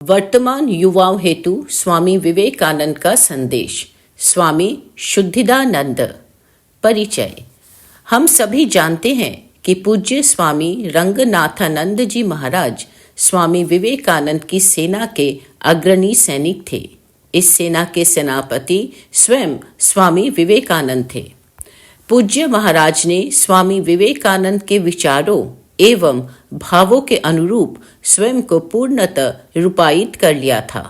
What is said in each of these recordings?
वर्तमान युवाओं हेतु स्वामी विवेकानंद का संदेश। स्वामी शुद्धिदानंद। परिचय। हम सभी जानते हैं कि पूज्य स्वामी रंगनाथानंद जी महाराज स्वामी विवेकानंद की सेना के अग्रणी सैनिक थे। इस सेना के सेनापति स्वयं स्वामी विवेकानंद थे। पूज्य महाराज ने स्वामी विवेकानंद के विचारों एवं भावों के अनुरूप स्वयं को पूर्णतः रूपायित कर लिया था।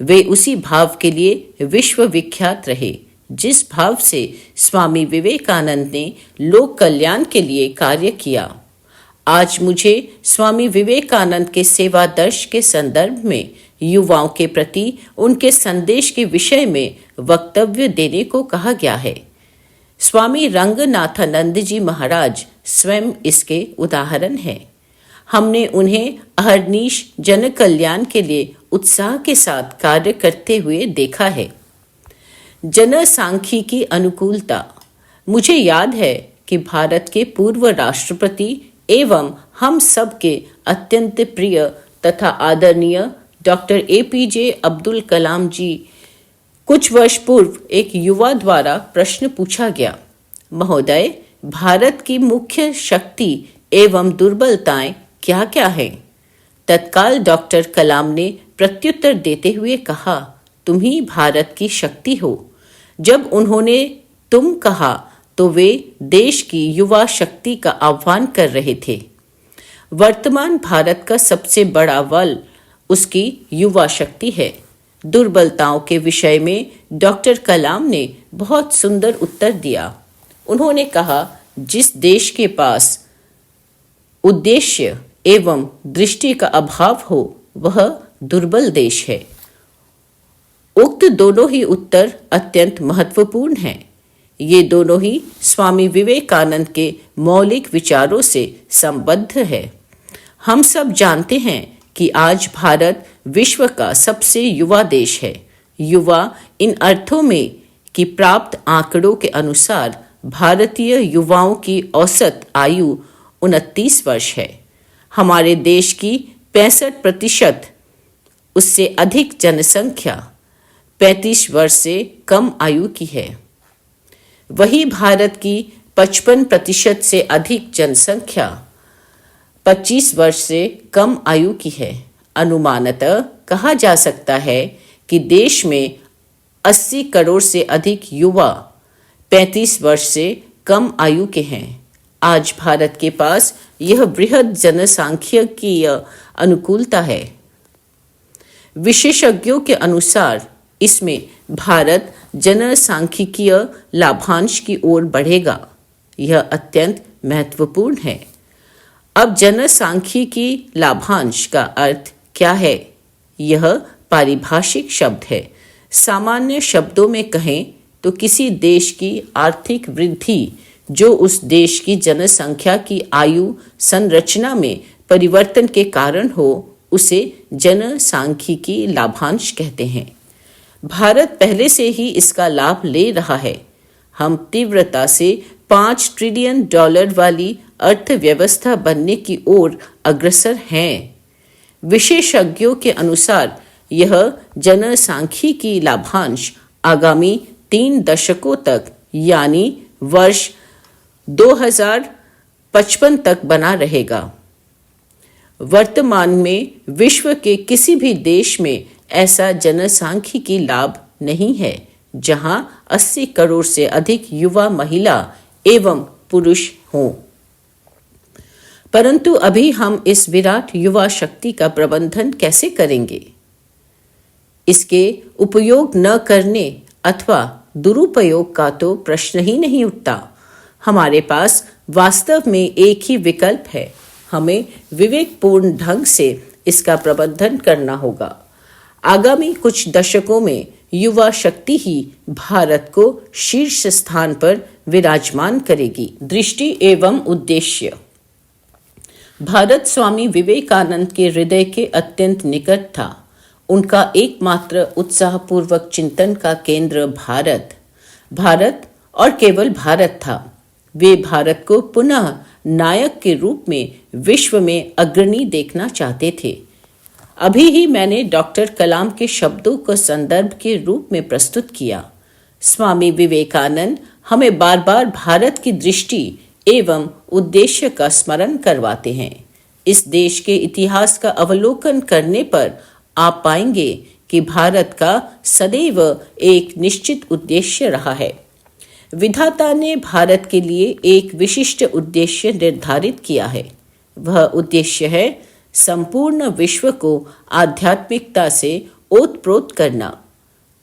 वे उसी भाव के लिए विश्व विख्यात रहे जिस भाव से स्वामी विवेकानंद ने लोक कल्याण के लिए कार्य किया। आज मुझे स्वामी विवेकानंद के सेवादर्श के संदर्भ में युवाओं के प्रति उनके संदेश के विषय में वक्तव्य देने को कहा गया है। स्वामी रंगनाथानंद जी महाराज स्वयं इसके उदाहरण हैं। हमने उन्हें अहर्निश जन कल्याण के लिए उत्साह के साथ कार्य करते हुए देखा है। जन सांख्यिकी अनुकूलता। मुझे याद है कि भारत के पूर्व राष्ट्रपति एवं हम सब के अत्यंत प्रिय तथा आदरणीय डॉक्टर APJ अब्दुल कलाम जी कुछ वर्ष पूर्व एक युवा द्वारा प्रश्न पूछा गया, महोदय, भारत की मुख्य शक्ति एवं दुर्बलताएं क्या क्या हैं? तत्काल डॉक्टर कलाम ने प्रत्युत्तर देते हुए कहा, तुम ही भारत की शक्ति हो। जब उन्होंने तुम कहा तो वे देश की युवा शक्ति का आह्वान कर रहे थे। वर्तमान भारत का सबसे बड़ा बल उसकी युवा शक्ति है। दुर्बलताओं के विषय में डॉक्टर कलाम ने बहुत सुंदर उत्तर दिया। उन्होंने कहा, जिस देश के पास उद्देश्य एवं दृष्टि का अभाव हो वह दुर्बल देश है। उक्त दोनों ही उत्तर अत्यंत महत्वपूर्ण हैं। ये दोनों ही स्वामी विवेकानंद के मौलिक विचारों से संबद्ध है। हम सब जानते हैं कि आज भारत विश्व का सबसे युवा देश है। युवा इन अर्थों में कि प्राप्त आंकड़ों के अनुसार भारतीय युवाओं की औसत आयु 29 वर्ष है। हमारे देश की 65% उससे अधिक जनसंख्या 35 वर्ष से कम आयु की है। वही भारत की 55% से अधिक जनसंख्या 25 वर्ष से कम आयु की है। अनुमानतः कहा जा सकता है कि देश में 80 करोड़ से अधिक युवा 35 वर्ष से कम आयु के हैं। आज भारत के पास यह बृहद जनसांख्यिकीय अनुकूलता है। विशेषज्ञों के अनुसार इसमें भारत जनसांख्यिकीय लाभांश की ओर बढ़ेगा। यह अत्यंत महत्वपूर्ण है। अब जनसांख्यिकी लाभांश का अर्थ क्या है? यह पारिभाषिक शब्द है। सामान्य शब्दों में कहें तो किसी देश की आर्थिक वृद्धि जो उस देश की जनसंख्या की आयु संरचना में परिवर्तन के कारण हो उसे जनसांख्यिकी लाभांश कहते हैं। भारत पहले से ही इसका लाभ ले रहा है। हम तीव्रता से $5 ट्रिलियन वाली अर्थव्यवस्था बनने की ओर अग्रसर हैं। विशेषज्ञों के अनुसार यह जनसांख्यिकी लाभांश आगामी 3 दशकों तक यानी वर्ष 2055 तक बना रहेगा। वर्तमान में विश्व के किसी भी देश में ऐसा जनसांख्यिकी लाभ नहीं है जहां 80 करोड़ से अधिक युवा महिला एवं पुरुष हों। परंतु अभी हम इस विराट युवा शक्ति का प्रबंधन कैसे करेंगे? इसके उपयोग न करने अथवा दुरुपयोग का तो प्रश्न ही नहीं उठता। हमारे पास वास्तव में एक ही विकल्प है। हमें विवेकपूर्ण ढंग से इसका प्रबंधन करना होगा। आगामी कुछ दशकों में युवा शक्ति ही भारत को शीर्ष स्थान पर विराजमान करेगी। दृष्टि एवं उद्देश्य। भारत स्वामी विवेकानंद के हृदय के अत्यंत निकट था। उनका एकमात्र उत्साहपूर्वक चिंतन का केंद्र भारत और केवल भारत था। वे भारत को पुनः नायक के रूप में विश्व में अग्रणी देखना चाहते थे। अभी ही मैंने डॉक्टर कलाम के शब्दों को संदर्भ के रूप में प्रस्तुत किया। स्वामी विवेकानंद हमें बार बार भारत की दृष्टि एवं उद्देश्य का स्मरण करवाते हैं। इस देश के इतिहास का अवलोकन करने पर आप पाएंगे कि भारत का सदैव एक निश्चित उद्देश्य रहा है। विधाता ने भारत के लिए एक विशिष्ट उद्देश्य निर्धारित किया है। वह उद्देश्य है संपूर्ण विश्व को आध्यात्मिकता से ओतप्रोत करना।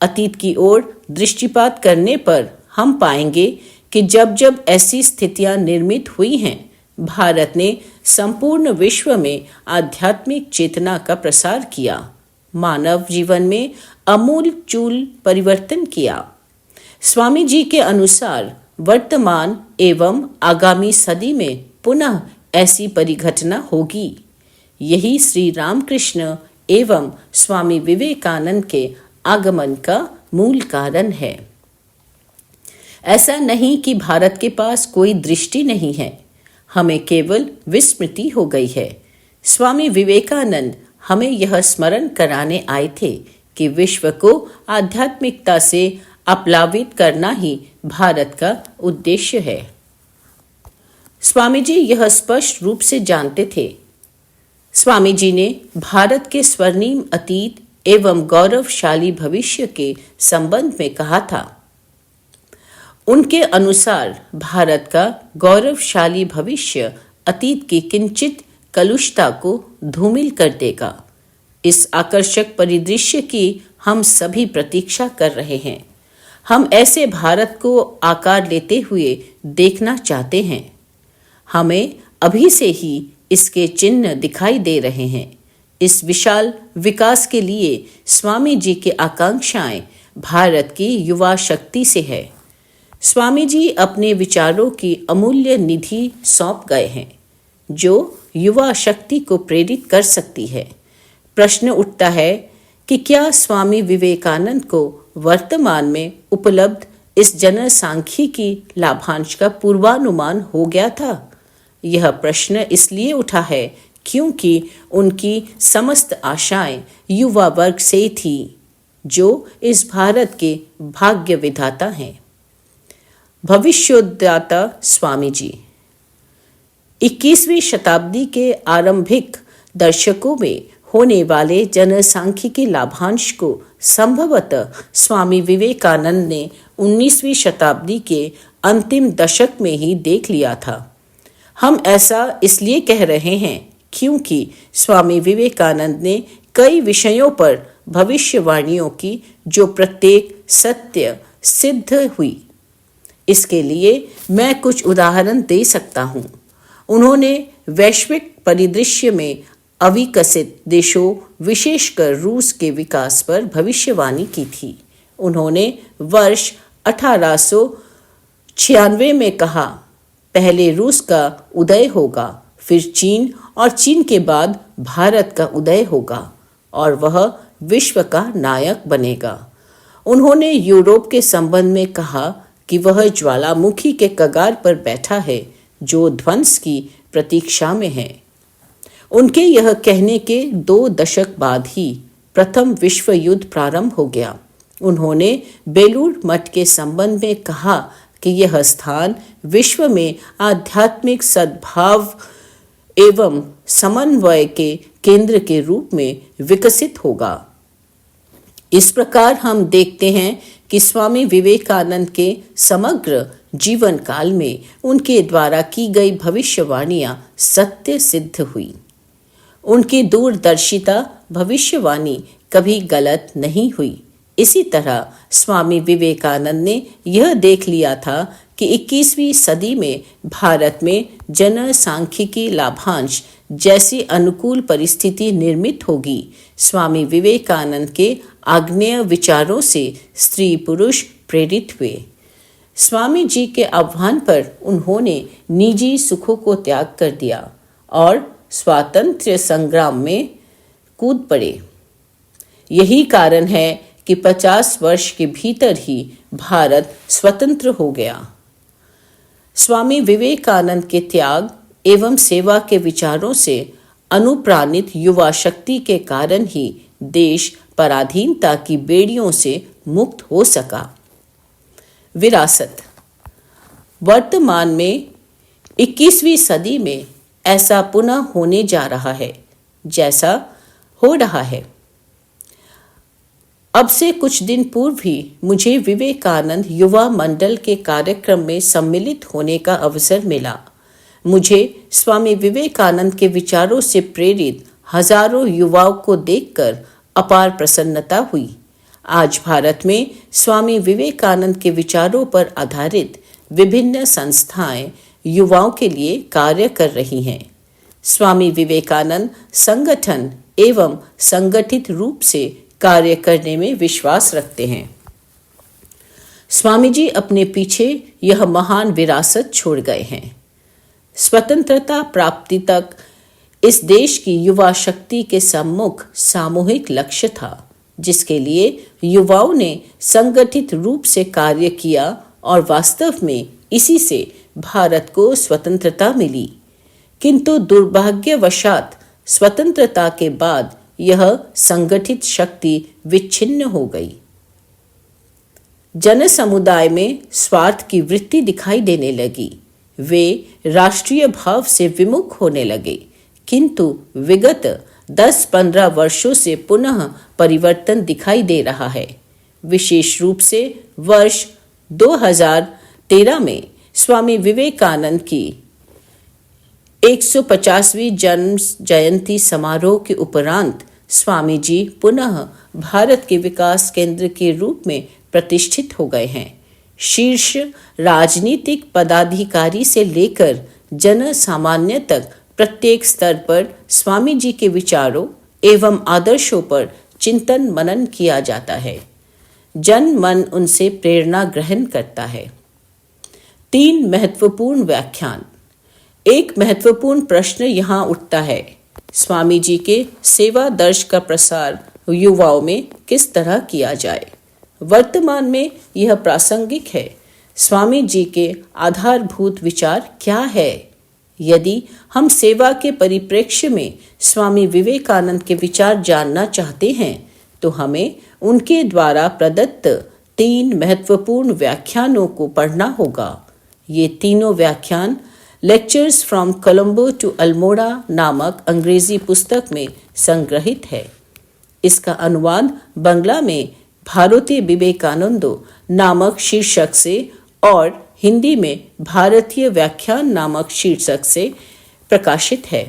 अतीत की ओर दृष्टिपात करने पर हम पाएंगे कि जब जब ऐसी स्थितियां निर्मित हुई हैं, भारत ने संपूर्ण विश्व में आध्यात्मिक चेतना का प्रसार किया, मानव जीवन में आमूल-चूल परिवर्तन किया। स्वामी जी के अनुसार वर्तमान एवं आगामी सदी में पुनः ऐसी परिघटना होगी। यही श्री रामकृष्ण एवं स्वामी विवेकानंद के आगमन का मूल कारण है। ऐसा नहीं कि भारत के पास कोई दृष्टि नहीं है, हमें केवल विस्मृति हो गई है। स्वामी विवेकानंद हमें यह स्मरण कराने आए थे कि विश्व को आध्यात्मिकता से आप्लावित करना ही भारत का उद्देश्य है। स्वामी जी यह स्पष्ट रूप से जानते थे। स्वामी जी ने भारत के स्वर्णिम अतीत एवं गौरवशाली भविष्य के संबंध में कहा था। उनके अनुसार भारत का गौरवशाली भविष्य अतीत की किंचित कलुषता को धूमिल कर देगा। इस आकर्षक परिदृश्य की हम सभी प्रतीक्षा कर रहे हैं। हम ऐसे भारत को आकार लेते हुए देखना चाहते हैं। हमें अभी से ही इसके चिन्ह दिखाई दे रहे हैं। इस विशाल विकास के लिए स्वामी जी की आकांक्षाएं भारत की युवा शक्ति से है। स्वामी जी अपने विचारों की अमूल्य निधि सौंप गए हैं, जो युवा शक्ति को प्रेरित कर सकती है। प्रश्न उठता है कि क्या स्वामी विवेकानंद को वर्तमान में उपलब्ध इस जनसांख्यिकी लाभांश का पूर्वानुमान हो गया था? यह प्रश्न इसलिए उठा है क्योंकि उनकी समस्त आशाएं युवा वर्ग से थी, जो इस भारत के भाग्य विधाता हैं। भविष्योद्दाता स्वामी जी 21वीं शताब्दी के आरंभिक दशकों में होने वाले जनसांख्यिकी लाभांश को संभवतः स्वामी विवेकानंद ने 19वीं शताब्दी के अंतिम दशक में ही देख लिया था। हम ऐसा इसलिए कह रहे हैं क्योंकि स्वामी विवेकानंद ने कई विषयों पर भविष्यवाणियों की जो प्रत्येक सत्य सिद्ध हुई। इसके लिए मैं कुछ उदाहरण दे सकता हूँ। उन्होंने वैश्विक परिदृश्य में अविकसित देशों विशेषकर रूस के विकास पर भविष्यवाणी की थी। उन्होंने वर्ष 1896 में कहा, पहले रूस का उदय होगा, फिर चीन और चीन के बाद भारत का उदय होगा और वह विश्व का नायक बनेगा। उन्होंने यूरोप के संबंध में कहा कि वह ज्वालामुखी के कगार पर बैठा है जो ध्वंस की प्रतीक्षा में है। उनके यह कहने के 2 दशक बाद ही प्रथम विश्व युद्ध प्रारंभ हो गया। उन्होंने बेलूर मठ के संबंध में कहा कि यह स्थान विश्व में आध्यात्मिक सद्भाव एवं समन्वय के केंद्र के रूप में विकसित होगा। इस प्रकार हम देखते हैं कि स्वामी विवेकानंद के समग्र जीवन काल में उनके द्वारा की गई भविष्यवाणियां सत्य सिद्ध हुई। उनकी दूरदर्शिता भविष्यवाणी कभी गलत नहीं हुई। इसी तरह स्वामी विवेकानंद ने यह देख लिया था कि 21वीं सदी में भारत में जनसांख्यिकी लाभांश जैसी अनुकूल परिस्थिति निर्मित होगी। स्वामी विवेकानंद के आग्नेय विचारों से स्त्री पुरुष प्रेरित हुए। स्वामी जी के आह्वान पर उन्होंने निजी सुखों को त्याग कर दिया और स्वातंत्र्य संग्राम में कूद पड़े। यही कारण है कि 50 वर्ष के भीतर ही भारत स्वतंत्र हो गया। स्वामी विवेकानंद के त्याग एवं सेवा के विचारों से अनुप्राणित युवा शक्ति के कारण ही देश पराधीनता की बेड़ियों से मुक्त हो सका। विरासत। वर्तमान में 21वीं सदी में ऐसा पुनः होने जा रहा है जैसा हो रहा है। अब से कुछ दिन पूर्व ही मुझे विवेकानंद युवा मंडल के कार्यक्रम में सम्मिलित होने का अवसर मिला। मुझे स्वामी विवेकानंद के विचारों से प्रेरित हजारों युवाओं को देखकर अपार प्रसन्नता हुई। आज भारत में स्वामी विवेकानंद के विचारों पर आधारित विभिन्न संस्थाएं युवाओं के लिए कार्य कर रही हैं। स्वामी विवेकानंद संगठन एवं संगठित रूप से कार्य करने में विश्वास रखते हैं। स्वामी जी अपने पीछे यह महान विरासत छोड़ गए हैं। स्वतंत्रता प्राप्ति तक इस देश की युवा शक्ति के सम्मुख सामूहिक लक्ष्य था, जिसके लिए युवाओं ने संगठित रूप से कार्य किया और वास्तव में इसी से भारत को स्वतंत्रता मिली। किंतु दुर्भाग्यवशात स्वतंत्रता के बाद यह संगठित शक्ति विच्छिन्न हो गई। जन समुदाय में स्वार्थ की वृत्ति दिखाई देने लगी। वे राष्ट्रीय भाव से विमुख होने लगे। किंतु विगत 10-15 वर्षों से पुनः परिवर्तन दिखाई दे रहा है। विशेष रूप से वर्ष 2013 में स्वामी विवेकानंद की 150वीं जन्म जयंती समारोह के उपरांत स्वामी जी पुनः भारत के विकास केंद्र के रूप में प्रतिष्ठित हो गए हैं। शीर्ष राजनीतिक पदाधिकारी से लेकर जन सामान्य तक प्रत्येक स्तर पर स्वामी जी के विचारों एवं आदर्शों पर चिंतन मनन किया जाता है। जन मन उनसे प्रेरणा ग्रहण करता है। 3 महत्वपूर्ण व्याख्यान। एक महत्वपूर्ण प्रश्न यहाँ उठता है, स्वामी जी के सेवा दर्श का प्रसार युवाओं में किस तरह किया जाए। वर्तमान में यह प्रासंगिक है। स्वामी जी के आधारभूत विचार क्या है? यदि हम सेवा के परिप्रेक्ष्य में स्वामी विवेकानंद के विचार जानना चाहते हैं तो हमें उनके द्वारा प्रदत्त 3 महत्वपूर्ण व्याख्यानों को पढ़ना होगा। ये तीनों व्याख्यान lectures from Colombo to Almora नामक अंग्रेजी पुस्तक में संग्रहित है। इसका अनुवाद बांग्ला में भारतीय विवेकानंदो नामक शीर्षक से और हिंदी में भारतीय व्याख्यान नामक शीर्षक से प्रकाशित है।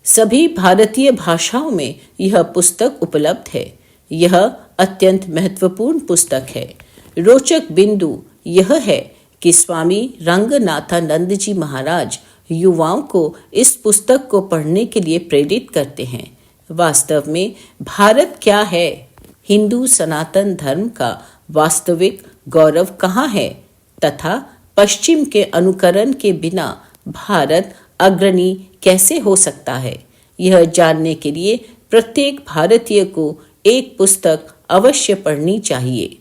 सभी भारतीय भाषाओं में यह पुस्तक उपलब्ध है। यह अत्यंत महत्वपूर्ण पुस्तक है। रोचक बिंदु यह है कि स्वामी रंगनाथानंद जी महाराज युवाओं को इस पुस्तक को पढ़ने के लिए प्रेरित करते हैं। वास्तव में भारत क्या है? हिंदू सनातन धर्म का वास्तविक गौरव कहाँ है तथा पश्चिम के अनुकरण के बिना भारत अग्रणी कैसे हो सकता है? यह जानने के लिए प्रत्येक भारतीय को एक पुस्तक अवश्य पढ़नी चाहिए।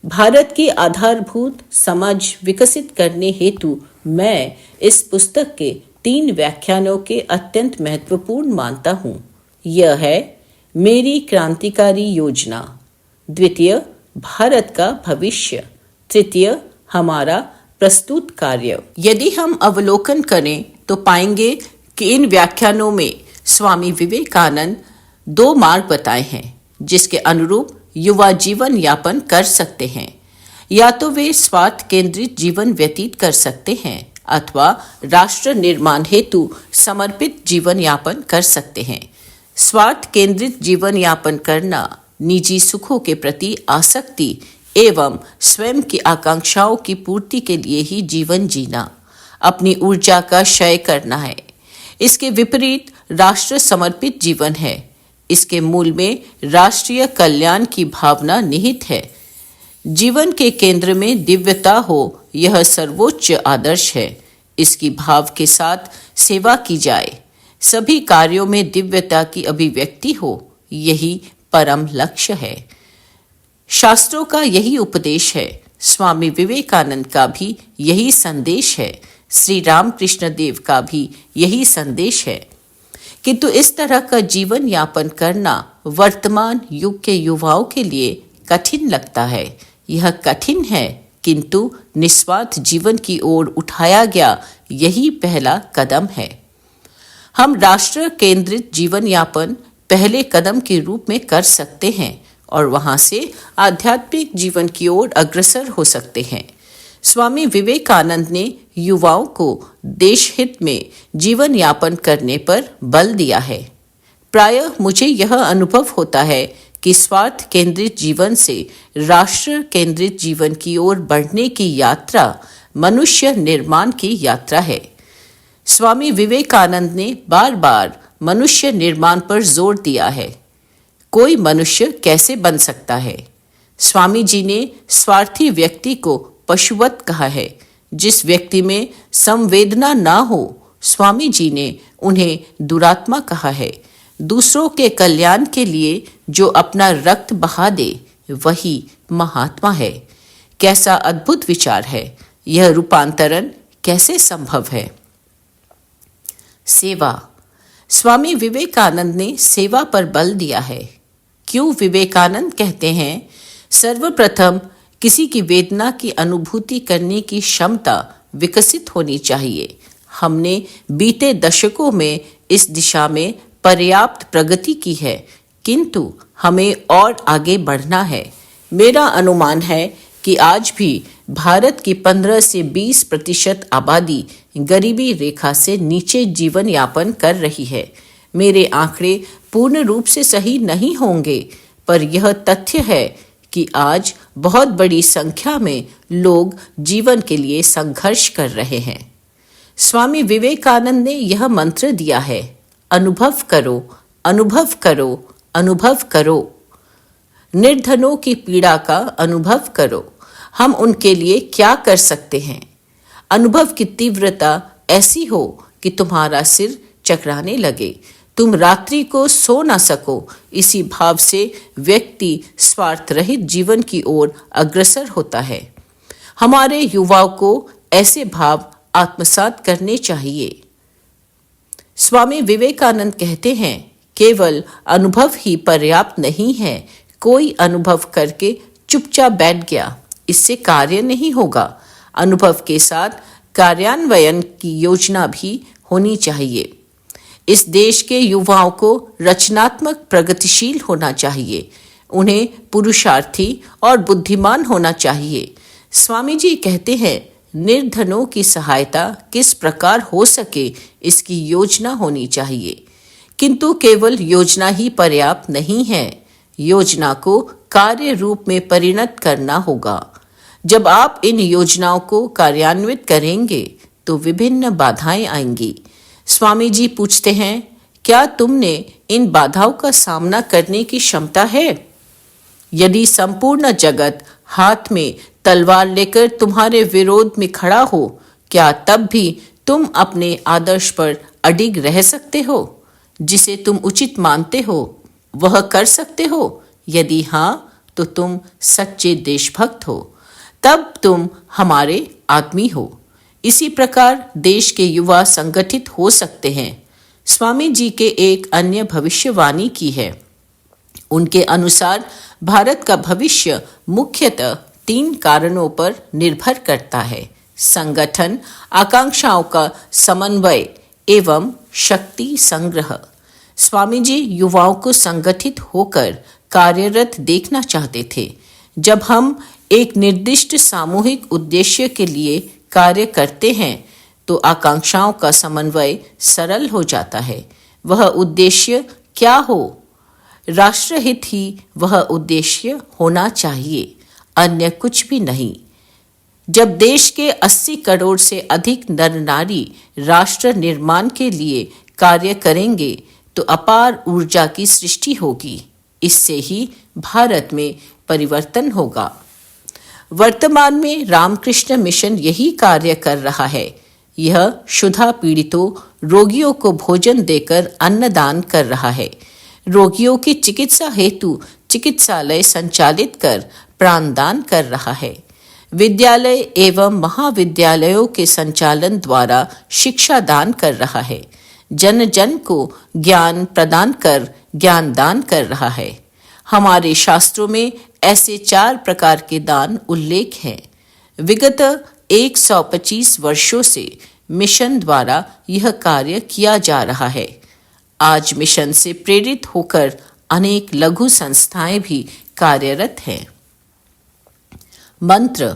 भारत की आधारभूत समझ विकसित करने हेतु मैं इस पुस्तक के 3 व्याख्यानों के अत्यंत महत्वपूर्ण मानता हूँ। यह है मेरी क्रांतिकारी योजना, द्वितीय भारत का भविष्य, तृतीय हमारा प्रस्तुत कार्य। यदि हम अवलोकन करें तो पाएंगे कि इन व्याख्यानों में स्वामी विवेकानंद 2 मार्ग बताए हैं जिसके अनुरूप युवा जीवन यापन कर सकते हैं। या तो वे स्वार्थ केंद्रित जीवन व्यतीत कर सकते हैं अथवा राष्ट्र निर्माण हेतु समर्पित जीवन यापन कर सकते हैं। स्वार्थ केंद्रित जीवन यापन करना निजी सुखों के प्रति आसक्ति एवं स्वयं की आकांक्षाओं की पूर्ति के लिए ही जीवन जीना, अपनी ऊर्जा का क्षय करना है। इसके विपरीत राष्ट्र समर्पित जीवन है। इसके मूल में राष्ट्रीय कल्याण की भावना निहित है। जीवन के केंद्र में दिव्यता हो, यह सर्वोच्च आदर्श है। इसकी भाव के साथ सेवा की जाए, सभी कार्यों में दिव्यता की अभिव्यक्ति हो, यही परम लक्ष्य है। शास्त्रों का यही उपदेश है। स्वामी विवेकानंद का भी यही संदेश है। श्री रामकृष्ण देव का भी यही संदेश है। किंतु इस तरह का जीवन यापन करना वर्तमान युग के युवाओं के लिए कठिन लगता है। यह कठिन है, किंतु निस्वार्थ जीवन की ओर उठाया गया यही पहला कदम है। हम राष्ट्र केंद्रित जीवन यापन पहले कदम के रूप में कर सकते हैं और वहां से आध्यात्मिक जीवन की ओर अग्रसर हो सकते हैं। स्वामी विवेकानंद ने युवाओं को देश हित में जीवन यापन करने पर बल दिया है। प्रायः मुझे यह अनुभव होता है कि स्वार्थ केंद्रित जीवन से राष्ट्र केंद्रित जीवन की ओर बढ़ने की यात्रा मनुष्य निर्माण की यात्रा है। स्वामी विवेकानंद ने बार बार मनुष्य निर्माण पर जोर दिया है। कोई मनुष्य कैसे बन सकता है? स्वामी जी ने स्वार्थी व्यक्ति को पशुवत कहा है। जिस व्यक्ति में संवेदना ना हो, स्वामी जी ने उन्हें दुरात्मा कहा है। दूसरों के कल्याण के लिए जो अपना रक्त बहा दे, वही महात्मा है। कैसा अद्भुत विचार है! यह रूपांतरण कैसे संभव है? सेवा। स्वामी विवेकानंद ने सेवा पर बल दिया है। क्यों विवेकानंद कहते हैं, सर्वप्रथम किसी की वेदना की अनुभूति करने की क्षमता विकसित होनी चाहिए। हमने बीते दशकों में इस दिशा में पर्याप्त प्रगति की है, किंतु हमें और आगे बढ़ना है। मेरा अनुमान है कि आज भी भारत की 15 से 20% आबादी गरीबी रेखा से नीचे जीवन यापन कर रही है। मेरे आंकड़े पूर्ण रूप से सही नहीं होंगे, पर यह तथ्य है कि आज बहुत बड़ी संख्या में लोग जीवन के लिए संघर्ष कर रहे हैं। स्वामी विवेकानंद ने यह मंत्र दिया है, अनुभव करो, अनुभव करो, अनुभव करो। निर्धनों की पीड़ा का अनुभव करो। हम उनके लिए क्या कर सकते हैं? अनुभव की तीव्रता ऐसी हो कि तुम्हारा सिर चकराने लगे, तुम रात्रि को सो ना सको। इसी भाव से व्यक्ति स्वार्थ रहित जीवन की ओर अग्रसर होता है। हमारे युवाओं को ऐसे भाव आत्मसात करने चाहिए। स्वामी विवेकानंद कहते हैं, केवल अनुभव ही पर्याप्त नहीं है। कोई अनुभव करके चुपचाप बैठ गया, इससे कार्य नहीं होगा। अनुभव के साथ कार्यान्वयन की योजना भी होनी चाहिए। इस देश के युवाओं को रचनात्मक प्रगतिशील होना चाहिए। उन्हें पुरुषार्थी और बुद्धिमान होना चाहिए। स्वामी जी कहते हैं, निर्धनों की सहायता किस प्रकार हो सके, इसकी योजना होनी चाहिए। किंतु केवल योजना ही पर्याप्त नहीं है। योजना को कार्य रूप में परिणत करना होगा। जब आप इन योजनाओं को कार्यान्वित करेंगे तो विभिन्न बाधाएं आएंगी। स्वामी जी पूछते हैं, क्या तुमने इन बाधाओं का सामना करने की क्षमता है? यदि संपूर्ण जगत हाथ में तलवार लेकर तुम्हारे विरोध में खड़ा हो, क्या तब भी तुम अपने आदर्श पर अडिग रह सकते हो? जिसे तुम उचित मानते हो वह कर सकते हो? यदि हाँ, तो तुम सच्चे देशभक्त हो। तब तुम हमारे आदमी हो। इसी प्रकार देश के युवा संगठित हो सकते हैं। स्वामी जी के एक अन्य भविष्यवाणी की है। उनके अनुसार भारत का भविष्य मुख्यतः 3 कारणों पर निर्भर करता है: संगठन, आकांक्षाओं का समन्वय एवं शक्ति संग्रह। स्वामी जी युवाओं को संगठित होकर कार्यरत देखना चाहते थे। जब हम एक निर्दिष्ट सामूहिक उद्देश्य के लिए कार्य करते हैं तो आकांक्षाओं का समन्वय सरल हो जाता है। वह उद्देश्य क्या हो? राष्ट्रहित ही वह उद्देश्य होना चाहिए, अन्य कुछ भी नहीं। जब देश के 80 करोड़ से अधिक नर नारी राष्ट्र निर्माण के लिए कार्य करेंगे तो अपार ऊर्जा की सृष्टि होगी। इससे ही भारत में परिवर्तन होगा। वर्तमान में रामकृष्ण मिशन यही कार्य कर रहा है। यह क्षुधा पीड़ितों, रोगियों को भोजन देकर अन्नदान कर रहा है। रोगियों की चिकित्सा हेतु चिकित्सालय संचालित कर प्राणदान कर रहा है। विद्यालय एवं महाविद्यालयों के संचालन द्वारा शिक्षा दान कर रहा है। जन जन को ज्ञान प्रदान कर ज्ञान दान कर रहा है। हमारे शास्त्रों में ऐसे 4 प्रकार के दान उल्लेख हैं। विगत 125 वर्षों से मिशन द्वारा यह कार्य किया जा रहा है। आज मिशन से प्रेरित होकर अनेक लघु संस्थाएं भी कार्यरत हैं। मंत्र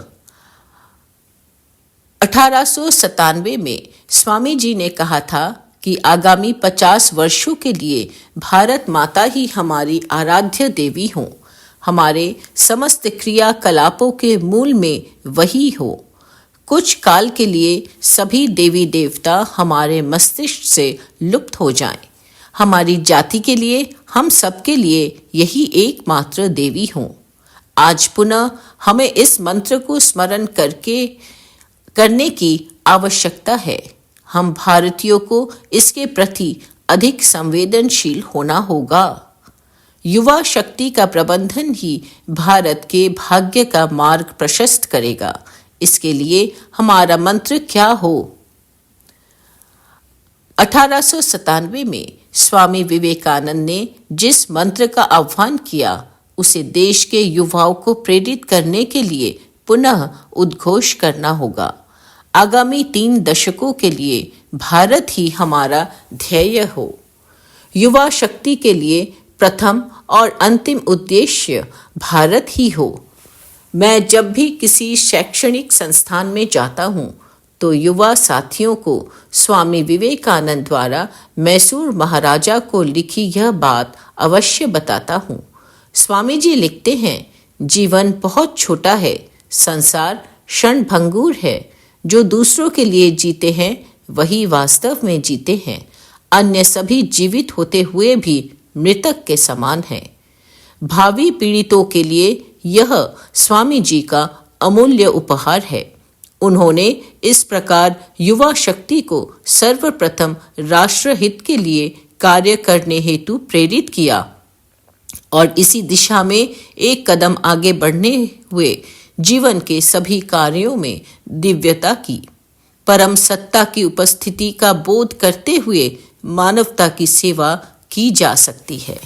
1897 में स्वामी जी ने कहा था कि आगामी 50 वर्षों के लिए भारत माता ही हमारी आराध्य देवी हो, हमारे समस्त क्रियाकलापों के मूल में वही हो। कुछ काल के लिए सभी देवी देवता हमारे मस्तिष्क से लुप्त हो जाएं। हमारी जाति के लिए, हम सबके लिए यही एकमात्र देवी हों। आज पुनः हमें इस मंत्र को स्मरण करने की आवश्यकता है। हम भारतीयों को इसके प्रति अधिक संवेदनशील होना होगा। युवा शक्ति का प्रबंधन ही भारत के भाग्य का मार्ग प्रशस्त करेगा। इसके लिए हमारा मंत्र क्या हो? 1897 में स्वामी विवेकानंद ने जिस मंत्र का आह्वान किया, उसे देश के युवाओं को प्रेरित करने के लिए पुनः उद्घोष करना होगा। आगामी 3 दशकों के लिए भारत ही हमारा ध्येय हो। युवा शक्ति के लिए प्रथम और अंतिम उद्देश्य भारत ही हो। मैं जब भी किसी शैक्षणिक संस्थान में जाता हूँ तो युवा साथियों को स्वामी विवेकानंद द्वारा मैसूर महाराजा को लिखी यह बात अवश्य बताता हूँ। स्वामी जी लिखते हैं, जीवन बहुत छोटा है, संसार क्षणभंगुर है। जो दूसरों के लिए जीते हैं वही वास्तव में जीते हैं। अन्य सभी जीवित होते हुए भी मृतक के समान हैं। भावी पीड़ितों के लिए यह स्वामी जी का अमूल्य उपहार है। उन्होंने इस प्रकार युवा शक्ति को सर्वप्रथम राष्ट्रहित के लिए कार्य करने हेतु प्रेरित किया और इसी दिशा में एक कदम आगे बढ़ने हुए जीवन के सभी कार्यों में दिव्यता की। परम सत्ता की उपस्थिति का बोध करते हुए मानवता की सेवा की जा सकती है।